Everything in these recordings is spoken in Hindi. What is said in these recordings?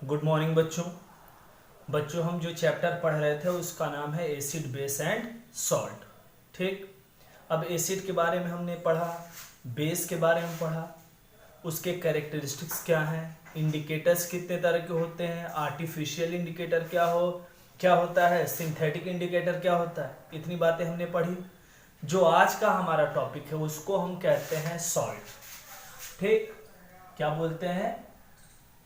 गुड मॉर्निंग बच्चों। हम जो चैप्टर पढ़ रहे थे उसका नाम है एसिड बेस एंड सॉल्ट। ठीक। अब एसिड के बारे में हमने पढ़ा, बेस के बारे में पढ़ा, उसके कैरेक्टरिस्टिक्स क्या हैं, इंडिकेटर्स कितने तरह के होते हैं, आर्टिफिशियल इंडिकेटर क्या होता है, सिंथेटिक इंडिकेटर क्या होता है, इतनी बातें हमने पढ़ी। जो आज का हमारा टॉपिक है उसको हम कहते हैं सॉल्ट। ठीक। क्या बोलते हैं?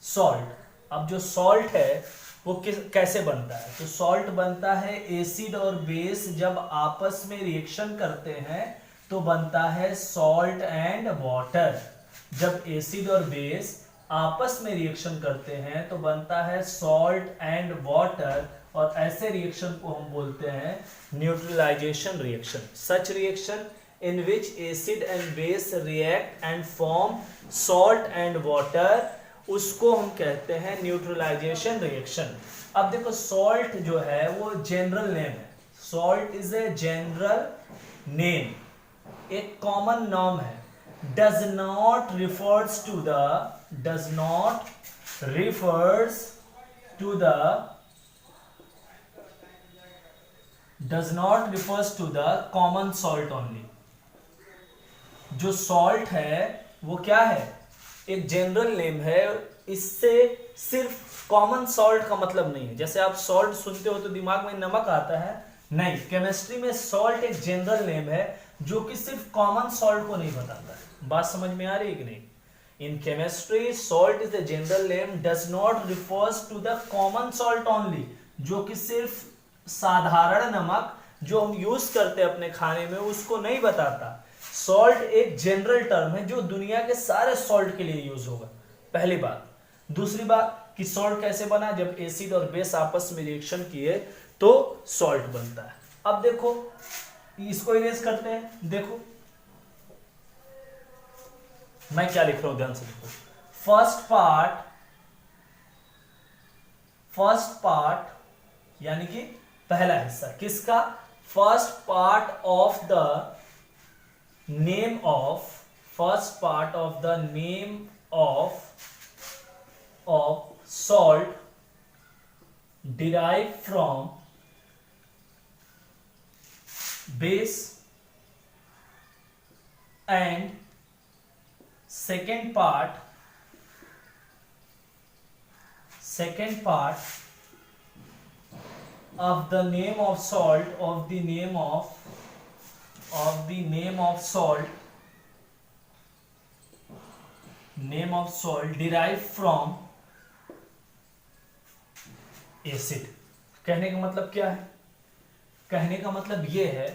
सॉल्ट। अब जो सॉल्ट है वो कैसे बनता है? तो सॉल्ट बनता है एसिड और बेस जब आपस में रिएक्शन करते हैं तो बनता है सॉल्ट एंड वाटर। जब एसिड और बेस आपस में रिएक्शन करते हैं तो बनता है सॉल्ट एंड वाटर, और ऐसे रिएक्शन को हम बोलते हैं neutralization reaction. Such reaction in which acid and base react and form salt and water, उसको हम कहते हैं न्यूट्रलाइजेशन रिएक्शन। अब देखो सॉल्ट जो है वो जनरल नेम है। Salt is a general name, एक कॉमन नाम है। Does not refers to the common salt only. जो सॉल्ट है वो क्या है? एक जनरल नेम है। इससे सिर्फ कॉमन सॉल्ट का मतलब नहीं है। जैसे आप सॉल्ट सुनते हो तो दिमाग में नमक आता है, नहीं। केमिस्ट्री में सॉल्ट एक जनरल नेम है जो कि सिर्फ कॉमन सॉल्ट को नहीं बताता है। बात समझ में आ रही है कि नहीं? In chemistry salt is the general name, does not refers to the common salt only, जो कि सिर्फ साधारण नमक जो हम यूज करते हैं अपने खाने में उसको नहीं बताता। सॉल्ट एक जनरल टर्म है जो दुनिया के सारे सॉल्ट के लिए यूज होगा। पहली बात। दूसरी बात कि सॉल्ट कैसे बना? जब एसिड और बेस आपस में रिएक्शन किए तो सॉल्ट बनता है। अब देखो इसको इरेज करते हैं। देखो मैं क्या लिख रहा हूं, ध्यान से देखो। फर्स्ट पार्ट यानी कि पहला हिस्सा किसका? First part of the name of salt derived from base, and second part of the name of salt derived from acid। कहने का मतलब क्या है? कहने का मतलब यह है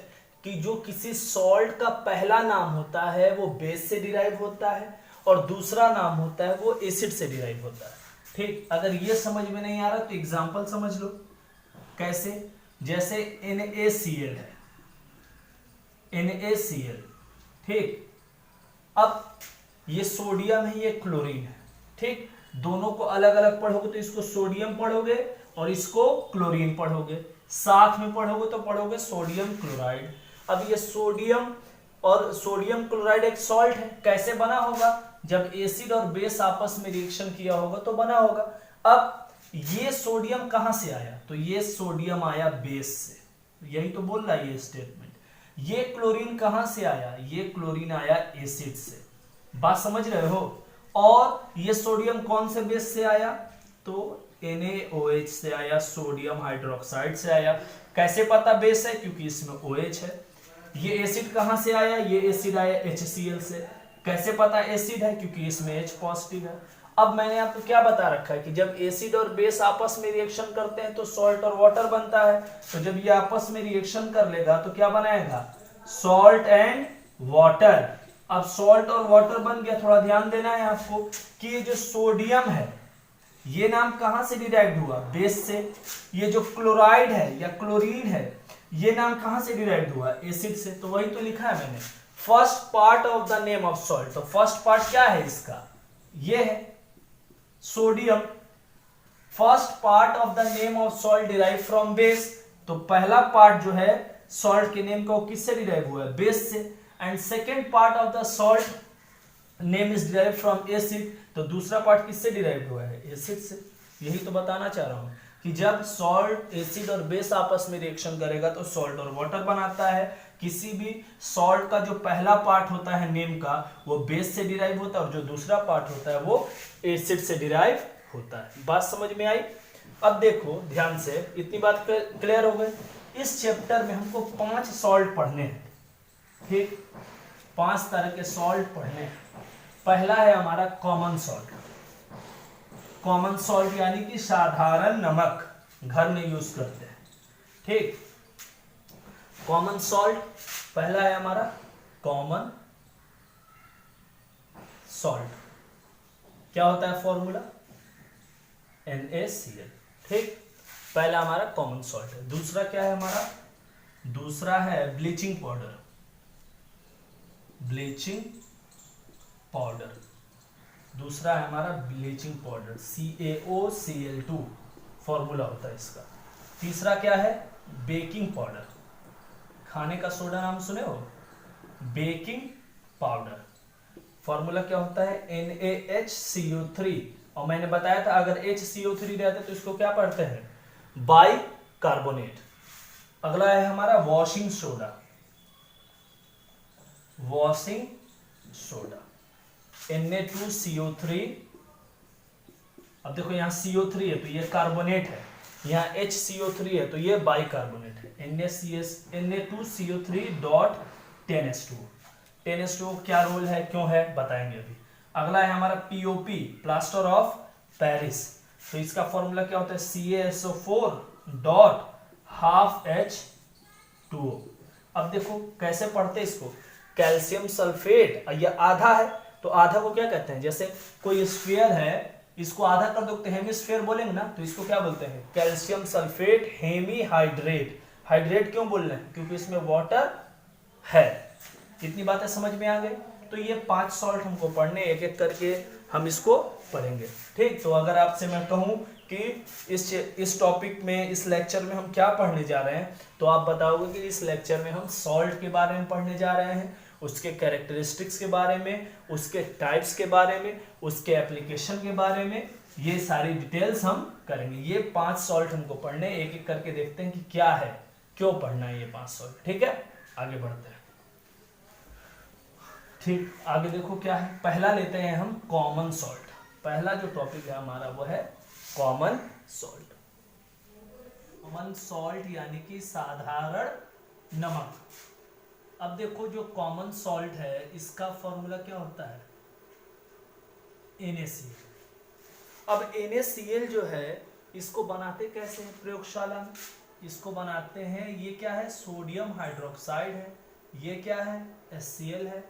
कि जो किसी सॉल्ट का पहला नाम होता है वो बेस से डिराइव होता है और दूसरा नाम होता है वो एसिड से डिराइव होता है। ठीक। अगर ये समझ में नहीं आ रहा तो एग्जांपल समझ लो। कैसे? जैसे NaCl है, NaCl। ठीक। अब ये सोडियम है, ये क्लोरीन है। ठीक। दोनों को अलग अलग पढ़ोगे तो इसको सोडियम पढ़ोगे और इसको क्लोरीन पढ़ोगे। साथ में पढ़ोगे तो पढ़ोगे सोडियम क्लोराइड। अब ये सोडियम और सोडियम क्लोराइड एक सॉल्ट है। कैसे बना होगा? जब एसिड और बेस आपस में रिएक्शन किया होगा तो बना होगा। अब ये सोडियम कहां से आया? तो ये सोडियम आया बेस से। यही तो बोल रहा है ये स्टेटमेंट। ये क्लोरीन कहां से आया? ये क्लोरीन आया एसिड से। बात समझ रहे हो? और ये सोडियम कौन से बेस से आया? तो NaOH से आया, सोडियम हाइड्रोक्साइड से आया। कैसे पता बेस है? क्योंकि इसमें OH है। ये एसिड कहां से आया? ये एसिड आया HCl से। कैसे पता एसिड है? क्योंकि इसमें H पॉजिटिव है। अब मैंने आपको क्या बता रखा है कि जब एसिड और बेस आपस में रिएक्शन करते हैं तो सॉल्ट और वाटर बनता है। तो जब ये आपस में रिएक्शन कर लेगा तो क्या बनाएगा? Salt and water. अब सॉल्ट और वाटर बन गया। थोड़ा ध्यान देना है आपको कि ये जो सोडियम है ये नाम कहां से डिराइव्ड हुआ? बेस से। ये जो क्लोराइड है या क्लोरीन है ये नाम कहां से डिराइव्ड हुआ? एसिड से। तो वही तो लिखा है मैंने, first part of the name of salt. तो फर्स्ट पार्ट क्या है इसका? ये है sodium. First part of the name of salt derive from base. तो पहला पार्ट जो है सॉल्ट के नेम का वो किससे डिराइव हुआ है? बेस से। And second part of the salt name is derive from acid. तो दूसरा पार्ट किससे डिराइव हुआ है? एसिड से। यही तो बताना चाह रहा हूं कि जब सॉल्ट, एसिड और बेस आपस में रिएक्शन करेगा तो सॉल्ट और वाटर बनाता है। किसी भी सॉल्ट का जो पहला पार्ट होता है नेम का वो बेस से डिराइव होता है और जो दूसरा पार्ट होता है वो एसिड से डिराइव होता है। बात समझ में आई? अब देखो ध्यान से, इतनी बात क्लियर हो गई। इस चैप्टर में हमको 5 सॉल्ट पढ़ने हैं, ठीक, 5 तरह के सॉल्ट पढ़ने हैं। पहला है हमारा कॉमन सॉल्ट। कॉमन सॉल्ट यानी कि साधारण नमक, घर में यूज करते हैं, ठीक। कॉमन सॉल्ट पहला है हमारा कॉमन सॉल्ट। क्या होता है फॉर्मूला? NaCl, ठीक। पहला हमारा कॉमन सॉल्ट है। दूसरा क्या है हमारा? दूसरा है ब्लीचिंग पाउडर। ब्लीचिंग पाउडर दूसरा है हमारा ब्लीचिंग पाउडर, CaOCl2 फॉर्मूला होता है इसका। तीसरा क्या है? Baking powder. खाने का सोडा नाम सुने हो? बेकिंग पाउडर फॉर्मूला क्या होता है? NaHCO3। और मैंने बताया था अगर HCO3 रहता तो इसको क्या पढ़ते हैं? By carbonate. अगला है हमारा washing soda. Washing soda Na2CO3। अब देखो यहाँ CO3 है तो ये कार्बोनेट है, यहाँ HCO3 है तो ये बाई कार्बोनेट है। Na2CO3 dot 10H2। 10H2 क्या रोल है, क्यों है, बताएंगे अभी। अगला है हमारा POP, प्लास्टर ऑफ पेरिस। तो इसका फॉर्मूला क्या होता है? CaSO4 dot half H2O। अब देखो कैसे पढ़ते इसको, कैल्शियम सल्फेट, ये आधा है तो आधा को क्या कहते हैं? जैसे कोई स्फीयर है, इसको आधा कर दो तो हेमिस्फीयर बोलेंगे ना, तो इसको क्या बोलते हैं? Calcium sulphate hemihydrate. हाइड्रेट क्यों बोल रहे हैं? क्योंकि इसमें वाटर है। कितनी बातें समझ में आ गई? तो ये 5 सॉल्ट हमको पढ़ने, एक एक करके हम इसको पढ़ेंगे, ठीक। तो अगर आपसे मैं कहूं कि इस टॉपिक में, इस लेक्चर में हम क्या पढ़ने जा रहे हैं, तो आप बताओगे कि इस लेक्चर में हम सॉल्ट के बारे में पढ़ने जा रहे हैं, उसके कैरेक्टरिस्टिक्स के बारे में, उसके टाइप्स के बारे में, उसके एप्लीकेशन के बारे में, ये सारी डिटेल्स हम करेंगे। ये 5 सॉल्ट हमको पढ़ने, एक एक करके देखते हैं कि क्या है, क्यों पढ़ना है ये 5 सॉल्ट, ठीक है। आगे बढ़ते हैं, ठीक। आगे देखो क्या है, पहला लेते हैं हम कॉमन सॉल्ट। पहला जो टॉपिक है हमारा वो है कॉमन सॉल्ट। कॉमन सॉल्ट यानी कि साधारण नमक। अब देखो जो कॉमन सॉल्ट है इसका फॉर्मूला क्या होता है? NaCl। अब NaCl जो है इसको बनाते कैसे हैं प्रयोगशाला में? इसको बनाते हैं, ये क्या है? सोडियम हाइड्रोक्साइड है, ये क्या है? HCl है,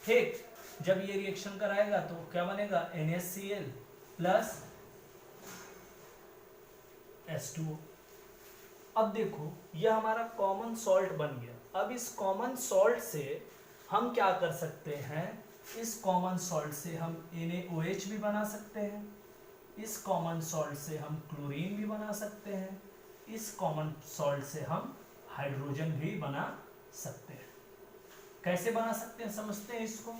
ठीक। जब ये रिएक्शन कराएगा तो क्या बनेगा? NaCl plus H2O। अब देखो ये हमारा कॉमन सॉल्ट बन गया। अब इस कॉमन सॉल्ट से हम क्या कर सकते हैं? इस कॉमन सॉल्ट से हम NaOH भी बना सकते हैं, इस कॉमन सॉल्ट से हम क्लोरीन भी बना सकते हैं, इस कॉमन सॉल्ट से हम हाइड्रोजन भी बना सकते हैं। कैसे बना सकते हैं समझते हैं इसको।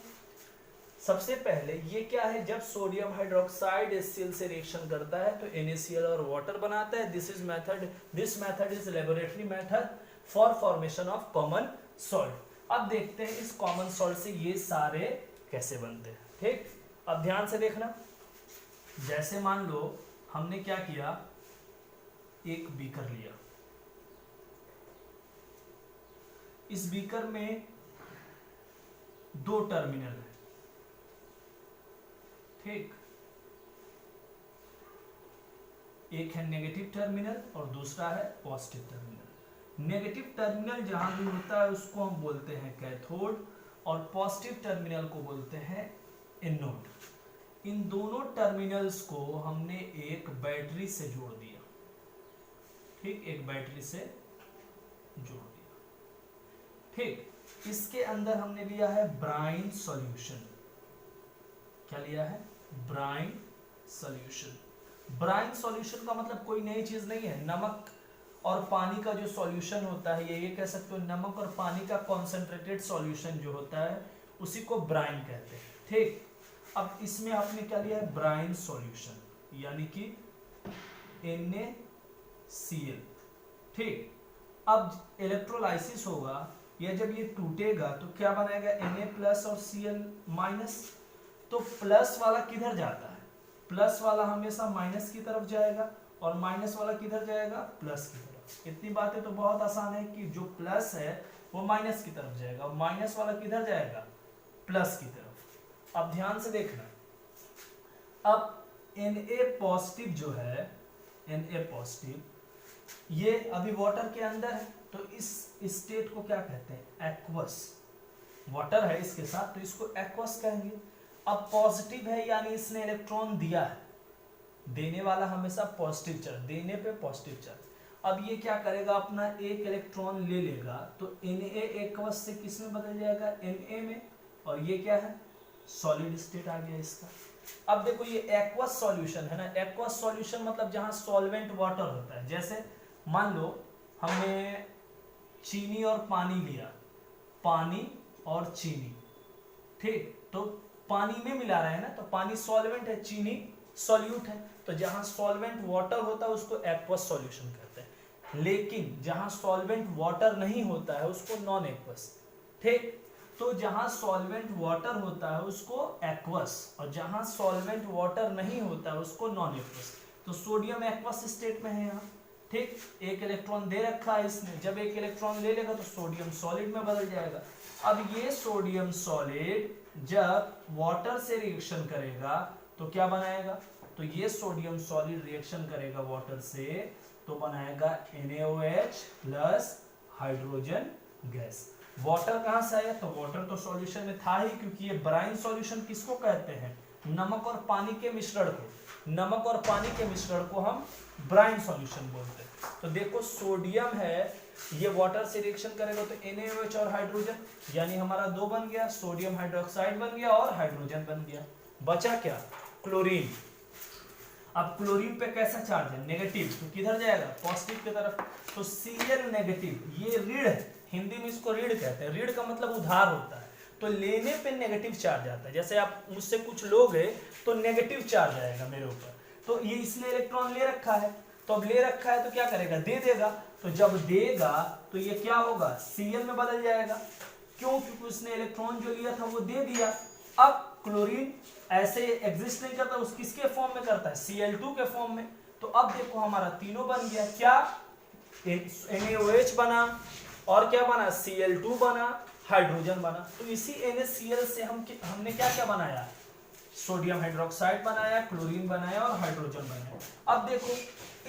सबसे पहले ये क्या है? जब सोडियम हाइड्रोक्साइड HCl से रिएक्शन करता है तो NaCl और वाटर बनाता है। This method is laboratory method for formation of common salt. अब देखते हैं इस कॉमन सॉल्ट से ये सारे कैसे बनते हैं, ठीक। अब ध्यान से देखना, जैसे मान लो हमने क्या किया, एक बीकर लिया, इस बीकर में 2 टर्मिनल है, ठीक। एक है नेगेटिव टर्मिनल और दूसरा है पॉजिटिव टर्मिनल। नेगेटिव टर्मिनल जहां भी होता है उसको हम बोलते हैं कैथोड और पॉजिटिव टर्मिनल को बोलते हैं एनोड। इन दोनों टर्मिनल्स को हमने एक बैटरी से जोड़ दिया, ठीक, एक बैटरी से जोड़ दिया, ठीक। इसके अंदर हमने लिया है ब्राइन सॉल्यूशन। क्या लिया है? Brine solution. ब्राइन सॉल्यूशन का मतलब कोई नई चीज नहीं है, नमक और पानी का जो सॉल्यूशन होता है, ये कह सकते हो नमक और पानी का कॉन्सेंट्रेटेड सॉल्यूशन जो होता है उसी को ब्राइन कहते हैं, ठीक। अब इसमें आपने क्या लिया है? ब्राइन सॉल्यूशन, यानी कि NaCl। ठीक, अब इलेक्ट्रोलाइसिस होगा, या जब ये टूटेगा तो क्या बनाएगा, Na प्लस और Cl माइनस। तो प्लस वाला किधर जाता है, प्लस वाला हमेशा माइनस की तरफ जाएगा, और माइनस वाला किधर जाएगा, प्लस की तरफ। इतनी बातें तो बहुत आसान है कि जो प्लस है वो माइनस की तरफ जाएगा, और माइनस वाला किधर जाएगा, प्लस की तरफ। अब ध्यान से देखना, अब Na पॉजिटिव जो है, Na पॉजिटिव, ये अभी वाटर के अंदर है, तो इस स्टेट को क्या कहते हैं, एक्वस। वाटर है इसके साथ तो इसको एक्वस कहेंगे। अब पॉजिटिव है यानी इसने इलेक्ट्रॉन दिया है, देने वाला हमेशा पॉजिटिव चार्ज, देने पे पॉजिटिव चार्ज। अब ये क्या करेगा, अपना एक इलेक्ट्रॉन ले लेगा, तो Na एक्वस से किस में बदल जाएगा, Na में, और ये क्या है, सॉलिड स्टेट आ गया इसका। अब देखो ये एक्वस सॉल्यूशन है ना, एक्वस सॉल्यूशन मतलब जहां सॉल्वेंट वाटर होता है। जैसे मान लो हमने चीनी और पानी लिया, पानी और चीनी, ठीक, तो पानी में मिला रहे हैं ना, तो पानी सॉल्वेंट है, चीनी सॉल्यूट है। तो जहां सॉल्वेंट वाटर होता है उसको एक्वस सॉल्यूशन कहते हैं, लेकिन जहां सॉल्वेंट वाटर नहीं होता है उसको नॉन एक्वस। ठीक, तो जहां सॉल्वेंट वाटर होता है उसको एक्वस, और जहां सॉल्वेंट वाटर नहीं होता है उसको नॉन एक्वस। तो सोडियम एक्वस स्टेट में है यहाँ। ठीक, एक इलेक्ट्रॉन दे रखा है इसने, जब एक इलेक्ट्रॉन ले लेगा तो सोडियम सॉलिड में बदल जाएगा। अब ये सोडियम सॉलिड जब वाटर से रिएक्शन करेगा तो क्या बनाएगा, तो ये सोडियम सॉलिड रिएक्शन करेगा वाटर से, तो बनाएगा NaOH plus hydrogen gas. Water कहां से आया, तो वाटर तो सॉल्यूशन में था ही, क्योंकि ये ब्राइन सॉल्यूशन किसको कहते हैं, नमक और पानी के मिश्रण को, नमक और पानी के मिश्रण को हम ब्राइन सॉल्यूशन बोलते हैं। तो देखो सोडियम है, ये वाटर से रिएक्शन करेगा तो NaOH और हाइड्रोजन, यानी हमारा दो बन गया, सोडियम हाइड्रोक्साइड बन गया और हाइड्रोजन बन गया। बचा क्या, क्लोरीन। अब क्लोरीन पे कैसा चार्ज है, नेगेटिव, तो किधर जाएगा, पॉजिटिव की तरफ। तो Cl नेगेटिव, ये ऋण है, हिंदी में इसको ऋण कहते हैं, ऋण का मतलब उधार होता है, तो लेने पे नेगेटिव चार्ज आता है। जैसे आप मुझसे कुछ लोगे तो नेगेटिव चार्ज आएगा मेरे ऊपर, तो ये इसने इलेक्ट्रॉन ले रखा है, तो अब ले रखा है तो क्या करेगा, दे देगा, तो जब देगा तो ये क्या होगा, Cl में बदल जाएगा। क्यों, क्योंकि उसने इलेक्ट्रॉन जो लिया था वो दे दिया। अब क्लोरीन ऐसे एग्जिस्ट नहीं करता, उस किसके फॉर्म में करता है, Cl2 के फॉर्म में। तो अब देखो हमारा तीनों बन गया, क्या, NaOH बना, और क्या बना, Cl2 बना, हाइड्रोजन बना। तो इसी NaCl से हमने क्या क्या बनाया, सोडियम हाइड्रोक्साइड बनाया, क्लोरीन बनाया और हाइड्रोजन बनाया। अब देखो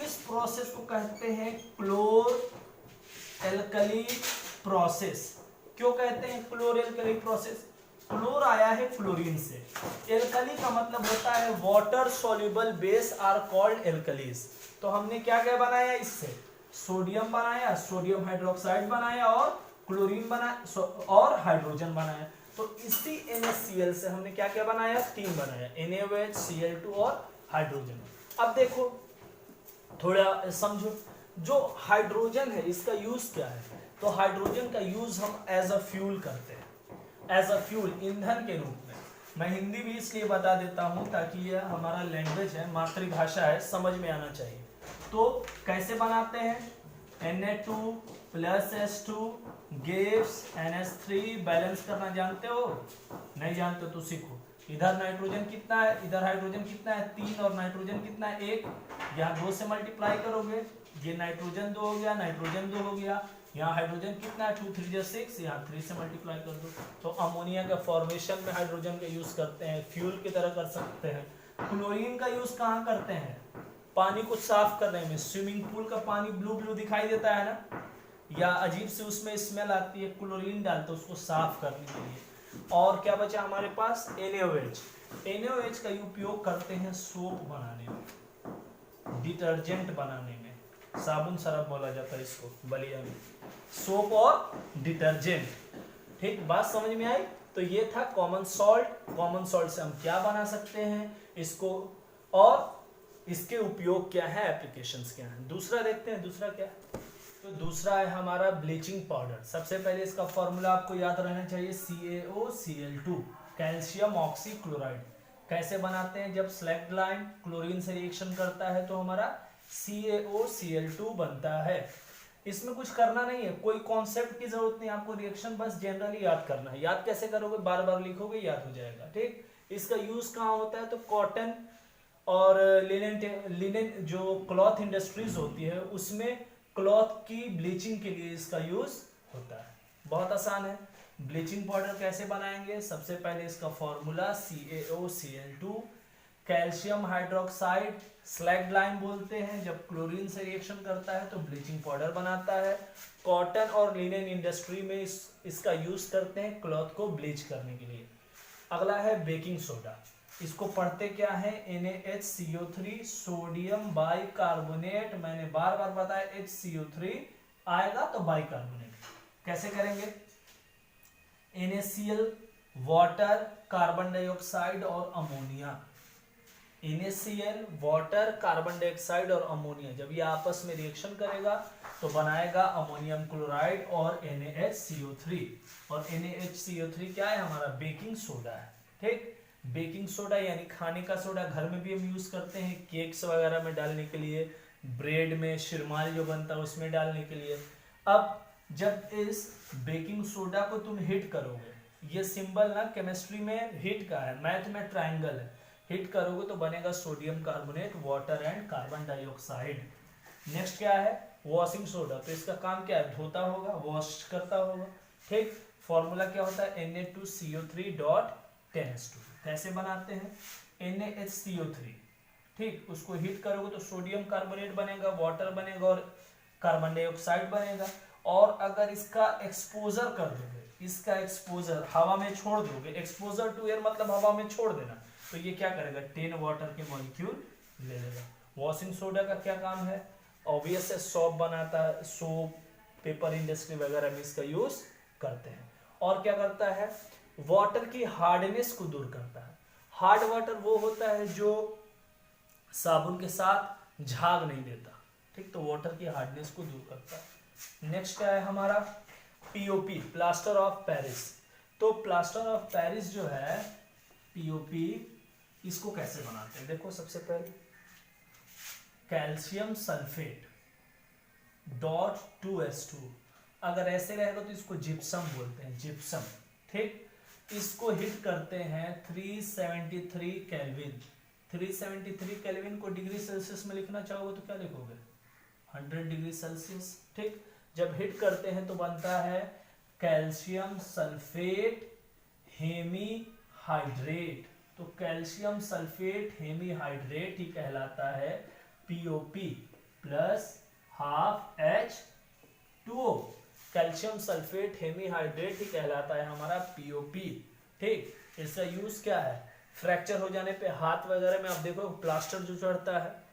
इस प्रोसेस को कहते हैं क्लोर एल्कली प्रोसेस। क्यों कहते हैं क्लोर एल्कली प्रोसेस, क्लोर आया है क्लोरीन से, एल्कली का मतलब होता है water soluble base are called alkalis. तो हमने क्या क्या बनाया, इससे सोडियम बनाया, सोडियम हाइड्रोक्साइड बनाया, और क्लोरीन बनाया और हाइड्रोजन बनाया। तो इसी NaCl से हमने क्या क्या बनाया, तीन बनाया, NaOH, Cl2 और हाइड्रोजन। अब देखो थोड़ा समझो, जो हाइड्रोजन है इसका यूज क्या है, तो हाइड्रोजन का यूज हम एज अ फ्यूल करते हैं, एज अ फ्यूल, ईंधन के रूप में। मैं हिंदी भी इसलिए बता देता हूं ताकि यह हमारा लैंग्वेज है, मातृभाषा है, समझ में आना चाहिए। तो कैसे बनाते हैं, Na2 plus H2 gives NH3, balance करना जानते हो, नहीं जानते तो सीखो। इधर नाइट्रोजन कितना है, इधर हाइड्रोजन कितना है, 3, और नाइट्रोजन कितना है, 1, यहाँ 2 से मल्टीप्लाई करोगे, ये नाइट्रोजन 2 हो गया, नाइट्रोजन 2 हो गया, यहाँ हाइड्रोजन कितना है, 2 3 6, यहाँ 3 से मल्टीप्लाई कर दो। तो अमोनिया का फॉर्मेशन में हाइड्रोजन का यूज करते हैं, फ्यूल की तरह कर सकते हैं। क्लोरीन का यूज कहाँ करते हैं, पानी को साफ करने में, स्विमिंग पूल का पानी ब्लू ब्लू दिखाई देता है ना, या अजीब से उसमें स्मेल आती है, क्लोरीन डालते उसको साफ करने के लिए। और क्या बचा हमारे पास, NaOH। NaOH का उपयोग करते हैं सोप बनाने में, डिटर्जेंट बनाने में, साबुन सरफ बोला जाता है इसको बलिया में, सोप और डिटर्जेंट। ठीक, बात समझ में आई। तो ये था कॉमन सॉल्ट। कॉमन सॉल्ट से हम क्या बना सकते हैं इसको, और इसके उपयोग क्या है, एप्लीकेशंस क्या हैं। दूसरा देखते हैं, दूसरा क्या है, तो दूसरा है हमारा ब्लीचिंग पाउडर। सबसे पहले इसका फॉर्मूला आपको याद रहना चाहिए, CaOCl2, कैल्शियम ऑक्सीक्लोराइड। कैसे बनाते हैं, जब स्लैक्ड लाइन क्लोरीन से रिएक्शन करता है तो हमारा CaOCl2 बनता है। इसमें कुछ करना नहीं है, कोई कॉन्सेप्ट की जरूरत नहीं, आपको रिएक्शन बस जनरली याद करना है। याद कैसे करोगे, बार बार लिखोगे याद हो जाएगा। ठीक, इसका यूज कहाँ होता है, तो कॉटन और लिनेन जो क्लॉथ इंडस्ट्रीज होती है उसमें क्लॉथ की ब्लीचिंग के लिए इसका यूज होता है। बहुत आसान है। ब्लीचिंग पाउडर कैसे बनाएंगे, सबसे पहले इसका formula CaOCl2, calcium hydroxide slag lime बोलते हैं, जब क्लोरीन से रिएक्शन करता है तो ब्लीचिंग पाउडर बनाता है। कॉटन और लिनेन इंडस्ट्री में इसका यूज करते हैं क्लॉथ को ब्लीच करने के लिए। अगला है बेकिंग सोडा, इसको पढ़ते क्या है, NaHCO3 सोडियम बाइकार्बोनेट। मैंने बार बार बताया HCO3 आएगा तो बाइकार्बोनेट। कैसे करेंगे, NaCl वाटर, कार्बन डाइऑक्साइड और ammonia. NaCl water, carbon dioxide और अमोनिया, जब ये आपस में रिएक्शन करेगा तो बनाएगा अमोनियम क्लोराइड और NaHCO3। और NaHCO3 क्या है, हमारा बेकिंग सोडा है। ठीक, बेकिंग सोडा यानी खाने का सोडा, घर में भी हम यूज करते हैं केक्स वगैरह में डालने के लिए, ब्रेड में शिरमाल जो बनता है उसमें डालने के लिए। अब जब इस बेकिंग सोडा को तुम हिट करोगे, ये सिंबल ना केमिस्ट्री में हिट का है, मैथ में ट्राइंगल है, हिट करोगे तो बनेगा sodium carbonate, water and carbon dioxide. Next क्या है, वॉशिंग सोडा, तो इसका काम क्या है, धोता होगा, वॉश करता होगा। ठीक, फॉर्मूला क्या होता है, Na2CO3.10H2। कैसे बनाते हैं, NaHCO3, ठीक, उसको हिट करोगे तो सोडियम कार्बोनेट बनेगा, वाटर बनेगा और कार्बन डाइऑक्साइड बनेगा। और अगर इसका एक्सपोजर कर दोगे, इसका एक्सपोजर हवा में छोड़ दोगे, एक्सपोजर टू एयर मतलब हवा में छोड़ देना, तो ये क्या करेगा, 10 वाटर के मॉलिक्यूल ले लेगा। वॉशिंग सोडा का क्या काम है, ऑब्वियस है, सोप बनाता है, सोप, पेपर इंडस्ट्री वगैरह में इसका यूज करते हैं। और क्या करता है, वाटर की हार्डनेस को दूर करता है। हार्ड वाटर वो होता है जो साबुन के साथ झाग नहीं देता। ठीक, तो वाटर की हार्डनेस को दूर करता है। नेक्स्ट क्या है हमारा, POP, प्लास्टर ऑफ पेरिस। तो प्लास्टर ऑफ पेरिस जो है POP, इसको कैसे बनाते हैं, देखो सबसे पहले कैल्शियम सल्फेट .2H2, अगर ऐसे रहेगा तो इसको जिप्सम बोलते हैं, जिप्सम। ठीक, इसको हिट करते हैं 373 केल्विन। 373 केल्विन को डिग्री सेल्सियस में लिखना चाहोगे तो क्या लिखोगे, 100 डिग्री सेल्सियस। ठीक, जब हिट करते हैं तो बनता है कैल्शियम सल्फेट हेमीहाइड्रेट। तो कैल्शियम सल्फेट हेमीहाइड्रेट ही कहलाता है POP plus half H2O। Calcium sulphate hemihydrate ही कहलाता है हमारा POP। ठीक, इसका यूज क्या है, फ्रैक्चर हो जाने पे हाथ वगैरह में आप देखो प्लास्टर जो चढ़ता है,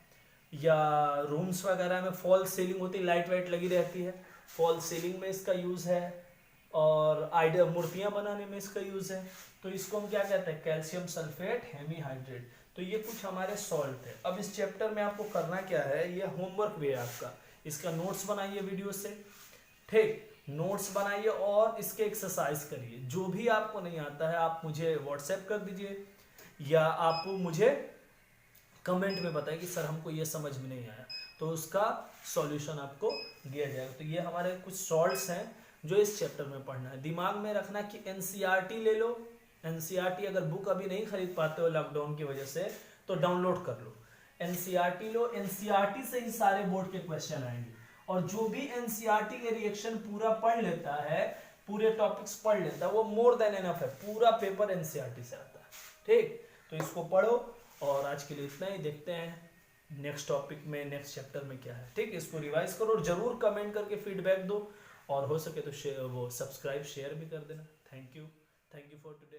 या रूम्स वगैरह में फॉल सीलिंग होती है, लाइट वाइट लगी रहती है, फॉल सीलिंग में इसका यूज है, और आइडिया मूर्तियां बनाने में इसका यूज है। तो इसको हम क्या कहते हैं, कैल्शियम सल्फेट हेमीहाइड्रेट। तो ये कुछ हमारे सॉल्ट है। अब इस चैप्टर में आपको करना क्या है, ये होमवर्क भी है आपका, इसका नोट्स बनाइए वीडियो से। ठीक, नोट्स बनाइए और इसके एक्सरसाइज करिए। जो भी आपको नहीं आता है आप मुझे व्हाट्सएप कर दीजिए, या आप मुझे कमेंट में बताइए कि सर हमको ये समझ में नहीं आया, तो उसका सॉल्यूशन आपको दिया जाएगा। तो ये हमारे कुछ सॉल्ट्स हैं जो इस चैप्टर में पढ़ना है। दिमाग में रखना कि NCERT ले लो। NCERT अगर बुक अभी नहीं खरीद पाते हो लॉकडाउन की वजह से तो डाउनलोड कर लो, NCERT लो। NCERT से ही सारे बोर्ड के क्वेश्चन आएंगे, और जो भी NCERT के रिएक्शन पूरा पढ़ लेता है, पूरे टॉपिक्स पढ़ लेता है, वो मोर देन एनफ है, पूरा पेपर NCERT से आता है। ठीक, तो इसको पढ़ो। और आज के लिए इतना ही, देखते हैं नेक्स्ट टॉपिक में, नेक्स्ट चैप्टर में क्या है। ठीक, इसको रिवाइज करो और जरूर कमेंट करके फीडबैक दो, और हो सके तो वो सब्सक्राइब शेयर भी कर देना। Thank you for today.